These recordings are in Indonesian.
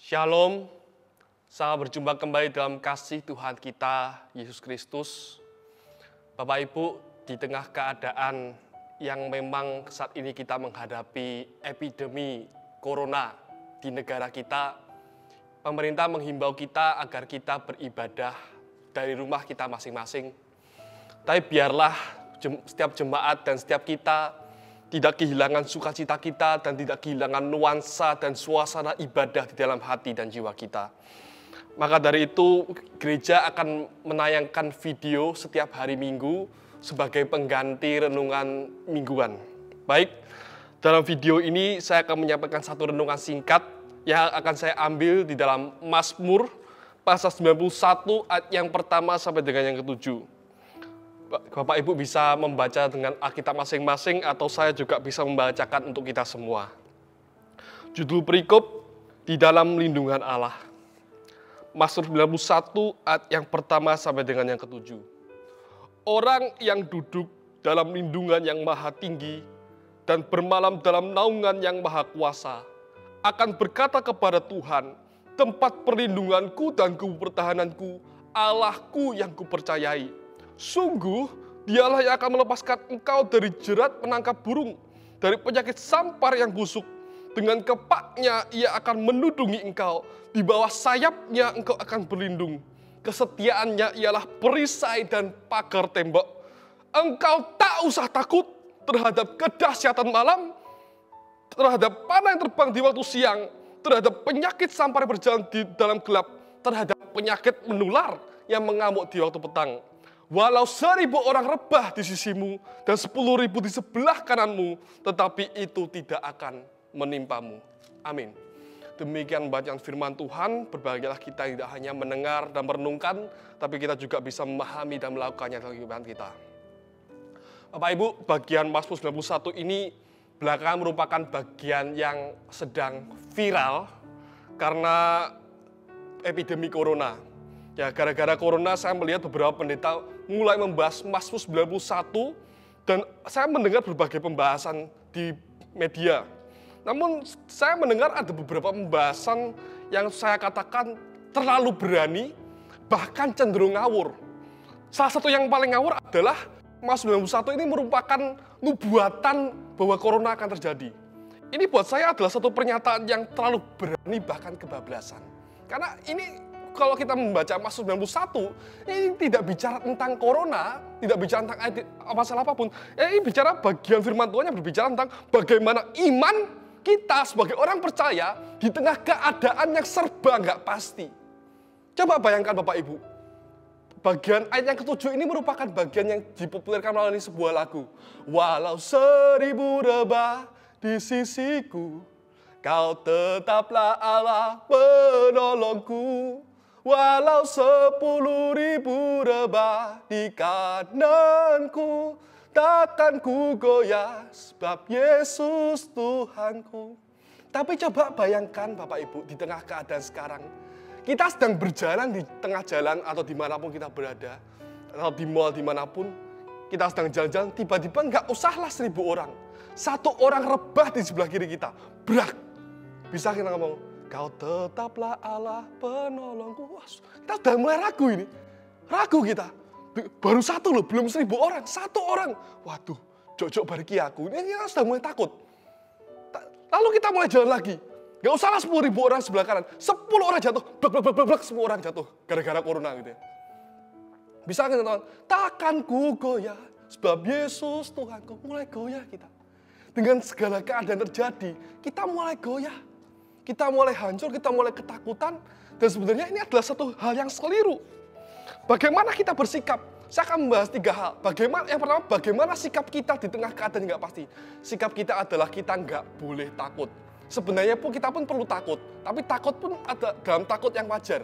Shalom, selamat berjumpa kembali dalam kasih Tuhan kita, Yesus Kristus. Bapak Ibu, di tengah keadaan yang memang saat ini kita menghadapi epidemi corona di negara kita, pemerintah menghimbau kita agar kita beribadah dari rumah kita masing-masing. Tapi biarlah setiap jemaat dan setiap kita tidak kehilangan sukacita kita dan tidak kehilangan nuansa dan suasana ibadah di dalam hati dan jiwa kita. Maka dari itu, gereja akan menayangkan video setiap hari Minggu sebagai pengganti renungan mingguan. Baik, dalam video ini saya akan menyampaikan satu renungan singkat yang akan saya ambil di dalam Mazmur pasal 91 ayat yang pertama sampai dengan yang ketujuh. Bapak Ibu bisa membaca dengan Alkitab masing-masing atau saya juga bisa membacakan untuk kita semua. Judul perikop, di dalam lindungan Allah. Mazmur 91 ayat yang pertama sampai dengan yang ketujuh. Orang yang duduk dalam lindungan yang maha tinggi dan bermalam dalam naungan yang maha kuasa akan berkata kepada Tuhan, tempat perlindunganku dan kubu pertahananku, Allahku yang kupercayai. Sungguh, dialah yang akan melepaskan engkau dari jerat penangkap burung, dari penyakit sampar yang busuk. Dengan kepaknya ia akan menudungi engkau, di bawah sayapnya engkau akan berlindung. Kesetiaannya ialah perisai dan pagar tembok. Engkau tak usah takut terhadap kedahsyatan malam, terhadap panah yang terbang di waktu siang, terhadap penyakit sampar yang berjalan di dalam gelap, terhadap penyakit menular yang mengamuk di waktu petang. Walau 1.000 orang rebah di sisimu dan 10.000 di sebelah kananmu, tetapi itu tidak akan menimpamu. Amin. Demikian bacaan firman Tuhan, berbahagialah kita tidak hanya mendengar dan merenungkan, tapi kita juga bisa memahami dan melakukannya dalam kehidupan kita. Bapak Ibu, bagian Mazmur 91 ini belakangan merupakan bagian yang sedang viral karena epidemi corona. Ya, gara-gara corona saya melihat beberapa pendeta mulai membahas Mazmur 91 dan saya mendengar berbagai pembahasan di media. Namun saya mendengar ada beberapa pembahasan yang saya katakan terlalu berani, bahkan cenderung ngawur. Salah satu yang paling ngawur adalah Mazmur 91 ini merupakan nubuatan bahwa corona akan terjadi. Ini buat saya adalah satu pernyataan yang terlalu berani, bahkan kebablasan. Karena ini kalau kita membaca Mazmur 91, ini tidak bicara tentang corona, tidak bicara tentang masalah apapun. Ini bicara bagian firman Tuhan yang berbicara tentang bagaimana iman kita sebagai orang percaya di tengah keadaan yang serba nggak pasti. Coba bayangkan Bapak Ibu, bagian ayat yang ketujuh ini merupakan bagian yang dipopulerkan melalui sebuah lagu. Walau 1.000 rebah di sisiku, kau tetaplah Allah penolongku. Walau 10.000 rebah di kananku, takkan ku goyah sebab Yesus Tuhanku. Tapi coba bayangkan Bapak Ibu, di tengah keadaan sekarang, kita sedang berjalan di tengah jalan atau dimanapun kita berada, atau di mall dimanapun, kita sedang jalan-jalan, tiba-tiba nggak usahlah 1.000 orang. Satu orang rebah di sebelah kiri kita, brak. Bisa kita ngomong, kau tetaplah Allah penolongku. Wah, kita sudah mulai ragu ini. Ragu kita. Baru satu loh, belum 1.000 orang. Satu orang. Waduh, jok-jok bariki aku. Ini kita sudah mulai takut. Lalu kita mulai jalan lagi. Gak usahlah 10.000 orang sebelah kanan. 10 orang jatuh. Blak, semua orang jatuh. Gara-gara corona gitu ya. Bisa kita tahu, takkan ku goyah sebab Yesus Tuhanku. Mulai goyah kita. Dengan segala keadaan terjadi, kita mulai goyah. Kita mulai hancur, kita mulai ketakutan. Dan sebenarnya ini adalah satu hal yang keliru. Bagaimana kita bersikap? Saya akan membahas 3 hal. Yang pertama, bagaimana sikap kita di tengah keadaan yang nggak pasti. Sikap kita adalah kita nggak boleh takut. Sebenarnya kita pun perlu takut. Tapi takut pun ada dalam takut yang wajar.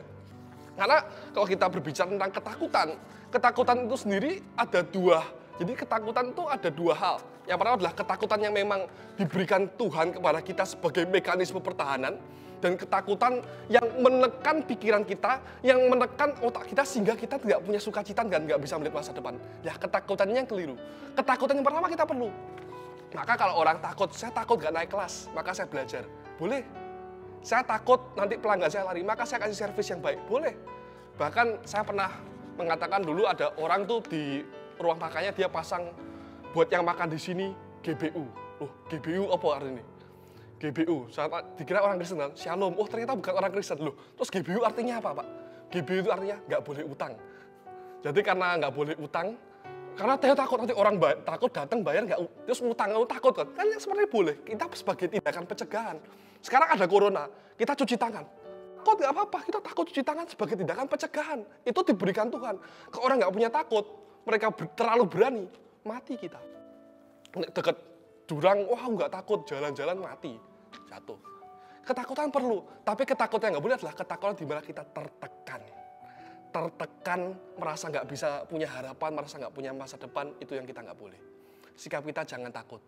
Karena kalau kita berbicara tentang ketakutan, ketakutan itu sendiri ada 2. Jadi ketakutan itu ada 2 hal. Yang pertama adalah ketakutan yang memang diberikan Tuhan kepada kita sebagai mekanisme pertahanan. Dan ketakutan yang menekan pikiran kita, yang menekan otak kita sehingga kita tidak punya sukacita dan nggak bisa melihat masa depan. Ya, ketakutannya yang keliru. Ketakutan yang pertama kita perlu. Maka kalau orang takut, saya takut nggak naik kelas, maka saya belajar. Boleh. Saya takut nanti pelanggan saya lari, maka saya kasih servis yang baik. Boleh. Bahkan saya pernah mengatakan dulu ada orang tuh di ruang makannya dia pasang buat yang makan di sini GBU. Loh, GBU apa artinya? GBU, saya dikira orang Kristen kan, Shalom. Oh ternyata bukan orang Kristen. Loh, terus GBU artinya apa Pak? GBU itu artinya nggak boleh utang. Jadi karena nggak boleh utang, karena dia takut nanti orang takut datang bayar nggak, terus utang takut kan? Kan sebenarnya boleh. Kita sebagai tindakan pencegahan. Sekarang ada corona, kita cuci tangan. Takut nggak apa-apa, kita takut cuci tangan sebagai tindakan pencegahan. Itu diberikan Tuhan. Kalau orang nggak punya takut, mereka terlalu berani, mati kita. Dekat jurang, wah nggak takut, jalan-jalan mati, jatuh. Ketakutan perlu, tapi ketakutan yang nggak boleh adalah ketakutan di mana kita tertekan, merasa nggak bisa punya harapan, merasa nggak punya masa depan, itu yang kita nggak boleh. Sikap kita jangan takut.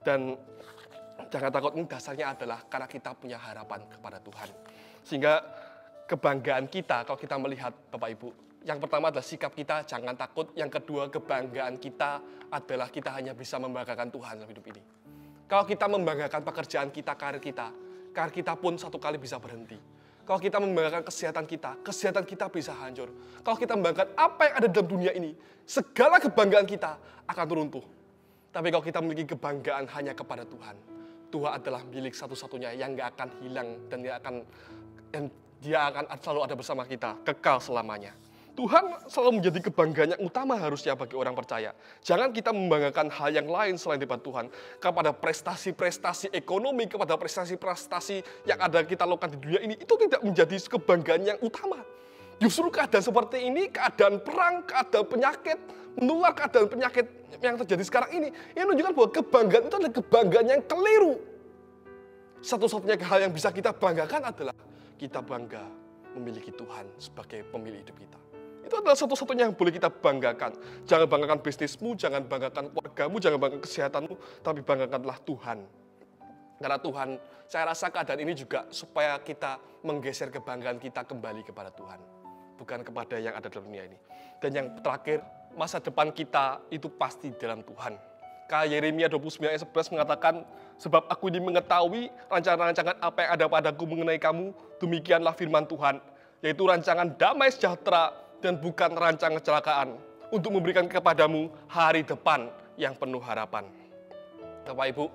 Dan jangan takut ini dasarnya adalah karena kita punya harapan kepada Tuhan. Sehingga kebanggaan kita kalau kita melihat Bapak Ibu, yang pertama adalah sikap kita jangan takut, yang kedua kebanggaan kita adalah kita hanya bisa membanggakan Tuhan dalam hidup ini. Kalau kita membanggakan pekerjaan kita, karir kita pun satu kali bisa berhenti. Kalau kita membanggakan kesehatan kita bisa hancur. Kalau kita membanggakan apa yang ada dalam dunia ini, segala kebanggaan kita akan runtuh. Tapi kalau kita memiliki kebanggaan hanya kepada Tuhan, Tuhan adalah milik satu-satunya yang gak akan hilang dan dia akan selalu ada bersama kita, kekal selamanya. Tuhan selalu menjadi kebanggaan yang utama harusnya bagi orang percaya. Jangan kita membanggakan hal yang lain selain daripada Tuhan. Kepada prestasi-prestasi ekonomi, kepada prestasi-prestasi yang ada kita lakukan di dunia ini, itu tidak menjadi kebanggaan yang utama. Justru keadaan seperti ini, keadaan perang, keadaan penyakit, menular keadaan penyakit yang terjadi sekarang ini menunjukkan bahwa kebanggaan itu adalah kebanggaan yang keliru. Satu-satunya hal yang bisa kita banggakan adalah kita bangga memiliki Tuhan sebagai pemilik hidup kita. Itu adalah satu-satunya yang boleh kita banggakan. Jangan banggakan bisnismu, jangan banggakan keluargamu, jangan banggakan kesehatanmu, tapi banggakanlah Tuhan. Karena Tuhan, saya rasa keadaan ini juga supaya kita menggeser kebanggaan kita kembali kepada Tuhan. Bukan kepada yang ada dalam dunia ini. Dan yang terakhir, masa depan kita itu pasti dalam Tuhan. Yeremia 29 ayat 11 mengatakan, sebab aku ini mengetahui rancangan-rancangan apa yang ada padaku mengenai kamu, demikianlah firman Tuhan, yaitu rancangan damai sejahtera dan bukan rancangan kecelakaan, untuk memberikan kepadamu hari depan yang penuh harapan. Bapak Ibu,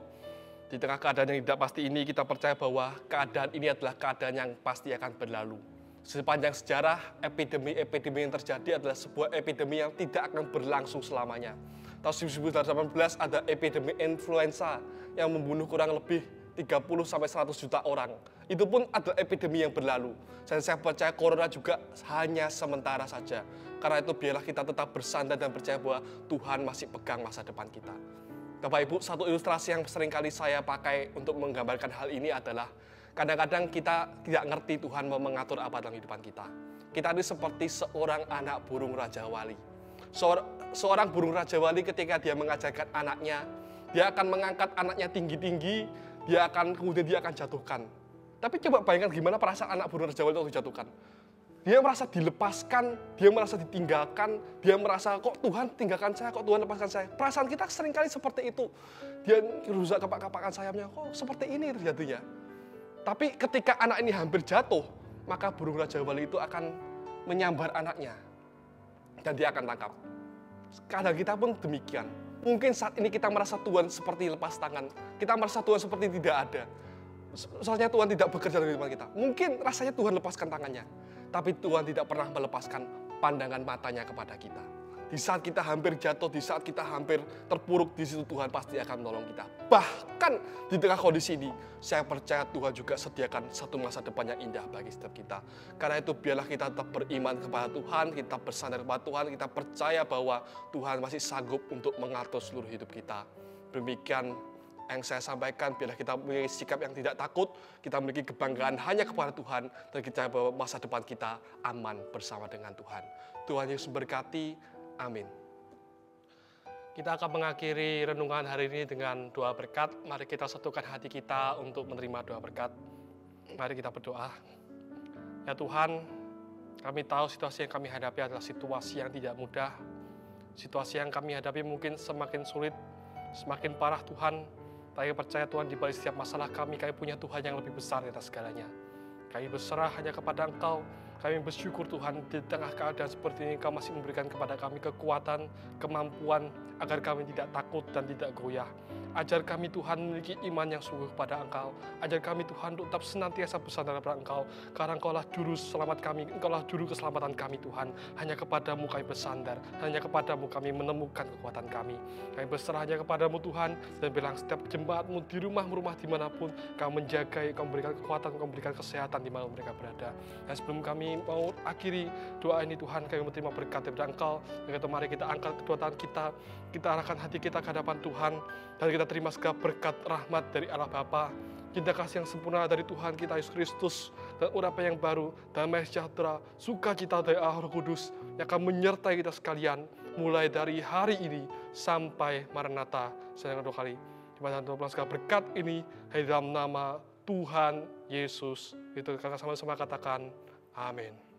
di tengah keadaan yang tidak pasti ini, kita percaya bahwa keadaan ini adalah keadaan yang pasti akan berlalu. Sepanjang sejarah, epidemi yang terjadi adalah sebuah epidemi yang tidak akan berlangsung selamanya. Tahun 1918 ada epidemi influenza yang membunuh kurang lebih 30-100 juta orang. Itu pun adalah epidemi yang berlalu. Dan saya percaya corona juga hanya sementara saja. Karena itu biarlah kita tetap bersandar dan percaya bahwa Tuhan masih pegang masa depan kita. Bapak Ibu, satu ilustrasi yang sering kali saya pakai untuk menggambarkan hal ini adalah kadang-kadang kita tidak ngerti Tuhan mau mengatur apa dalam kehidupan kita. Kita ini seperti seorang anak burung Raja Wali. Seorang burung Raja Wali ketika dia mengajarkan anaknya, dia akan mengangkat anaknya tinggi-tinggi, kemudian dia akan jatuhkan. Tapi coba bayangkan gimana perasaan anak burung Raja Wali itu dijatuhkan. Dia merasa dilepaskan, dia merasa ditinggalkan, dia merasa kok Tuhan tinggalkan saya, kok Tuhan lepaskan saya. Perasaan kita seringkali seperti itu. Dia rusak kepak-kapakan sayapnya, kok seperti ini terjadinya. Tapi ketika anak ini hampir jatuh, maka burung Raja Wali itu akan menyambar anaknya. Dan dia akan tangkap. Kadang kita pun demikian. Mungkin saat ini kita merasa Tuhan seperti lepas tangan. Kita merasa Tuhan seperti tidak ada. Soalnya Tuhan tidak bekerja dalam kehidupan kita. Mungkin rasanya Tuhan lepaskan tangannya. Tapi Tuhan tidak pernah melepaskan pandangan matanya kepada kita. Di saat kita hampir jatuh, di saat kita hampir terpuruk, di situ Tuhan pasti akan menolong kita. Bahkan di tengah kondisi ini, saya percaya Tuhan juga sediakan satu masa depan yang indah bagi setiap kita. Karena itu biarlah kita tetap beriman kepada Tuhan, kita bersandar kepada Tuhan, kita percaya bahwa Tuhan masih sanggup untuk mengatur seluruh hidup kita. Demikian yang saya sampaikan, biarlah kita memiliki sikap yang tidak takut, kita memiliki kebanggaan hanya kepada Tuhan, dan kita bahwa masa depan kita aman bersama dengan Tuhan. Tuhan Yesus memberkati. Amin. Kita akan mengakhiri renungan hari ini dengan doa berkat. Mari kita satukan hati kita untuk menerima doa berkat. Mari kita berdoa. Ya Tuhan, kami tahu situasi yang kami hadapi adalah situasi yang tidak mudah. Situasi yang kami hadapi mungkin semakin sulit, semakin parah Tuhan. Tapi percaya Tuhan, di balik setiap masalah kami punya Tuhan yang lebih besar di atas segalanya. Kami berserah hanya kepada Engkau. Kami bersyukur Tuhan, di tengah keadaan seperti ini Engkau masih memberikan kepada kami kekuatan, kemampuan, agar kami tidak takut dan tidak goyah. Ajar kami Tuhan memiliki iman yang sungguh kepada Engkau. Ajar kami Tuhan untuk tetap senantiasa bersandar pada Engkau. Karena Engkau lah juru selamat kami, Engkau lah juru keselamatan kami Tuhan. Hanya kepadamu kami bersandar, hanya kepadamu kami menemukan kekuatan kami. Kami berserah hanya kepadamu Tuhan, dan bilang setiap jemaatmu di rumah-rumah dimanapun, Kau menjaga, Kau memberikan kekuatan, Kau memberikan kesehatan di mana mereka berada. Dan sebelum kami mau akhiri doa ini Tuhan, kami menerima berkat dari Engkau. Dan mari kita angkat kedua tangan kita arahkan hati kita ke hadapan Tuhan, dan kita terima segala berkat rahmat dari Allah Bapa, cinta kasih yang sempurna dari Tuhan kita Yesus Kristus, dan urapan yang baru, damai sejahtera, sukacita dari Allah Roh Kudus yang akan menyertai kita sekalian mulai dari hari ini sampai Maranatha sedang dua kali. Terima kasih segala berkat ini dalam nama Tuhan Yesus. Itu kakak sama-sama katakan amin.